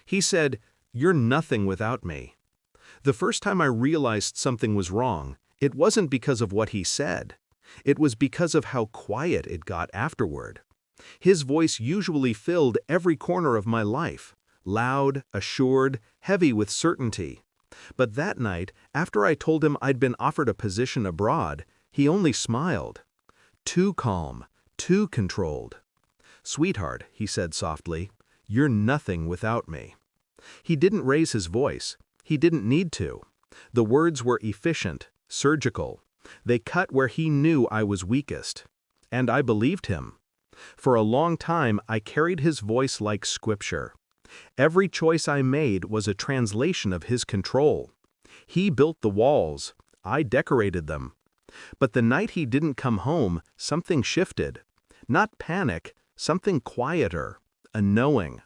He said, "You're nothing without me." The first time I realized something was wrong, it wasn't because of what he said. It was because of how quiet it got afterward. His voice usually filled every corner of my life, loud, assured, heavy with certainty. But that night, after I told him I'd been offered a position abroad, he only smiled. Too calm, too controlled. "Sweetheart," he said softly, "you're nothing without me." He didn't raise his voice. He didn't need to. The words were efficient, surgical. They cut where he knew I was weakest. And I believed him. For a long time, I carried his voice like scripture. Every choice I made was a translation of his control. He built the walls. I decorated them. But the night he didn't come home, something shifted. Not panic, something quieter, a knowing.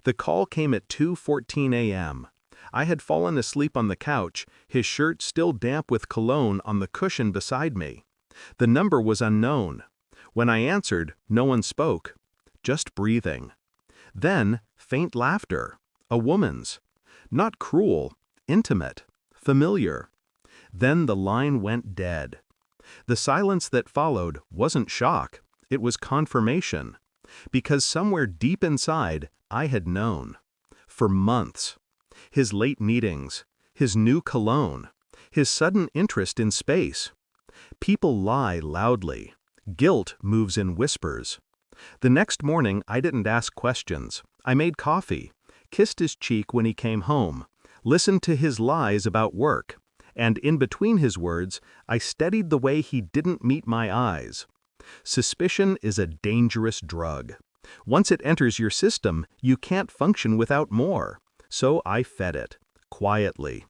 The call came at 2:14 a.m. I had fallen asleep on the couch, his shirt still damp with cologne on the cushion beside me. The number was unknown. When I answered, no one spoke. Just breathing. Then, faint laughter. A woman's. Not cruel, intimate, familiar. Then the line went dead. The silence that followed wasn't shock. It was confirmation. Because somewhere deep inside, I had known. For months. His late meetings, his new cologne, his sudden interest in space. People lie loudly. Guilt moves in whispers. The next morning, I didn't ask questions. I made coffee, kissed his cheek when he came home, listened to his lies about work, and in between his words, I studied the way he didn't meet my eyes. Suspicion is a dangerous drug. Once it enters your system, you can't function without more. So I fed it, quietly.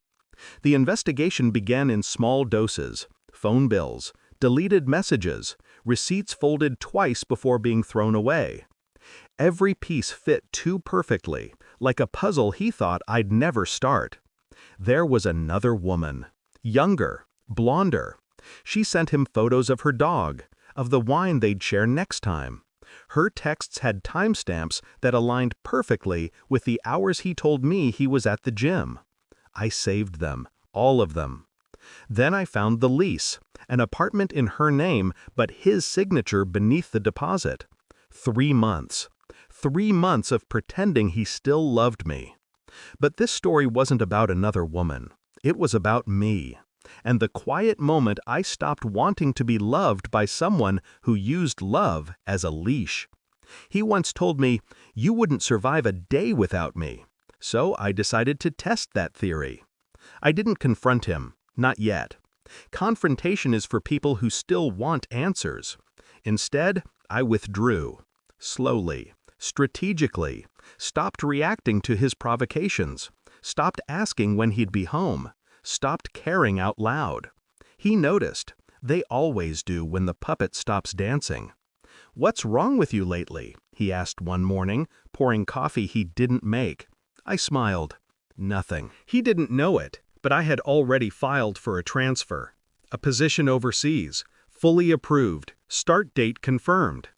The investigation began in small doses: phone bills, deleted messages, receipts folded twice before being thrown away. Every piece fit too perfectly, like a puzzle he thought I'd never start. There was another woman. Younger, blonder. She sent him photos of her dog, of the wine they'd share next time. Her texts had timestamps that aligned perfectly with the hours he told me he was at the gym. I saved them, all of them. Then I found the lease, an apartment in her name, but his signature beneath the deposit. 3 months. 3 months of pretending he still loved me. But this story wasn't about another woman. It was about me. And the quiet moment I stopped wanting to be loved by someone who used love as a leash. He once told me, "You wouldn't survive a day without me." So I decided to test that theory. I didn't confront him, not yet. Confrontation is for people who still want answers. Instead, I withdrew. Slowly, strategically, stopped reacting to his provocations, stopped asking when he'd be home, stopped caring out loud. He noticed. They always do when the puppet stops dancing. "What's wrong with you lately?" he asked one morning, pouring coffee he didn't make. I smiled. Nothing. He didn't know it, but I had already filed for a transfer. A position overseas, fully approved, start date confirmed.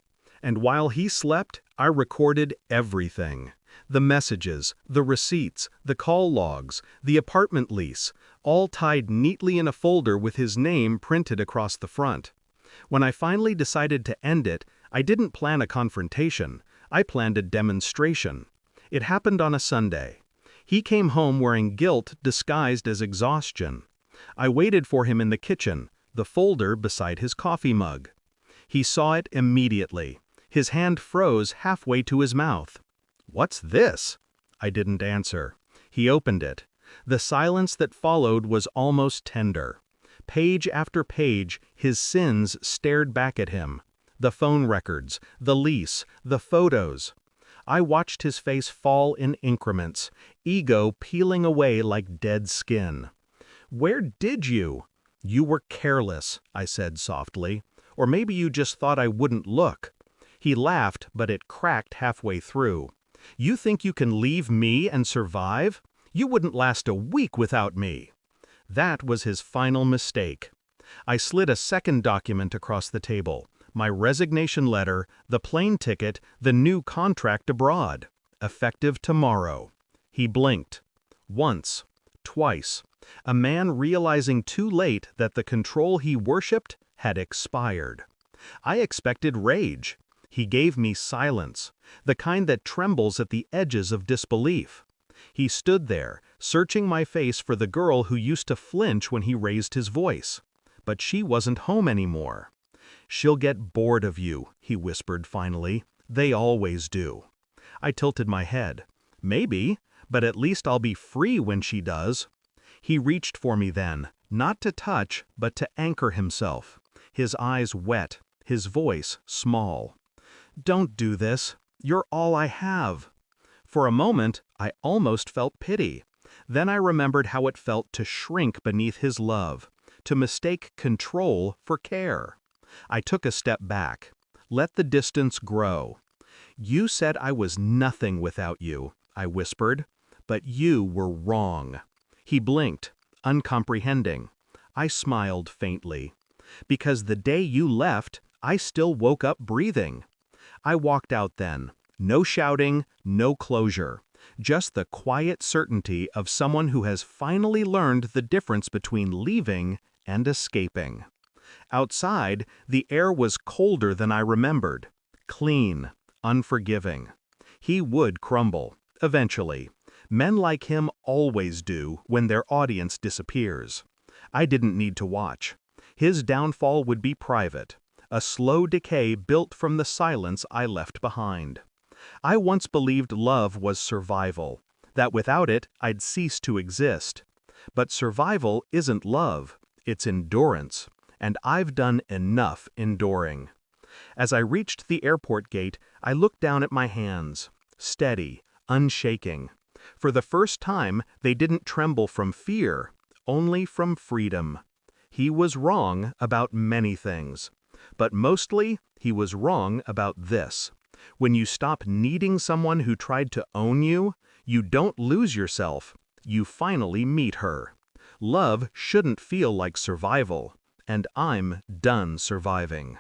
And while he slept, I recorded everything. The messages, the receipts, the call logs, the apartment lease, all tied neatly in a folder with his name printed across the front. When I finally decided to end it, I didn't plan a confrontation. I planned a demonstration. It happened on a Sunday. He came home wearing guilt disguised as exhaustion. I waited for him in the kitchen, the folder beside his coffee mug. He saw it immediately. His hand froze halfway to his mouth. "What's this?" I didn't answer. He opened it. The silence that followed was almost tender. Page after page, his sins stared back at him. The phone records, the lease, the photos. I watched his face fall in increments, ego peeling away like dead skin. "Where did you?" "You were careless," I said softly. "Or maybe you just thought I wouldn't look." He laughed, but it cracked halfway through. "You think you can leave me and survive? You wouldn't last a week without me." That was his final mistake. I slid a second document across the table. My resignation letter, the plane ticket, the new contract abroad. Effective tomorrow. He blinked. Once. Twice. A man realizing too late that the control he worshipped had expired. I expected rage. He gave me silence, the kind that trembles at the edges of disbelief. He stood there, searching my face for the girl who used to flinch when he raised his voice. But she wasn't home anymore. "She'll get bored of you," he whispered finally. "They always do." I tilted my head. "Maybe, but at least I'll be free when she does." He reached for me then, not to touch, but to anchor himself. His eyes wet, his voice small. "Don't do this. You're all I have." For a moment, I almost felt pity. Then I remembered how it felt to shrink beneath his love, to mistake control for care. I took a step back. Let the distance grow. "You said I was nothing without you," I whispered. "But you were wrong." He blinked, uncomprehending. I smiled faintly. "Because the day you left, I still woke up breathing." I walked out then. No shouting, no closure. Just the quiet certainty of someone who has finally learned the difference between leaving and escaping. Outside, the air was colder than I remembered. Clean, unforgiving. He would crumble, eventually. Men like him always do when their audience disappears. I didn't need to watch. His downfall would be private, a slow decay built from the silence I left behind. I once believed love was survival, that without it I'd cease to exist. But survival isn't love, it's endurance, and I've done enough enduring. As I reached the airport gate, I looked down at my hands, steady, unshaking. For the first time, they didn't tremble from fear, only from freedom. He was wrong about many things, but mostly he was wrong about this. When you stop needing someone who tried to own you, you don't lose yourself, you finally meet her. Love shouldn't feel like survival, and I'm done surviving.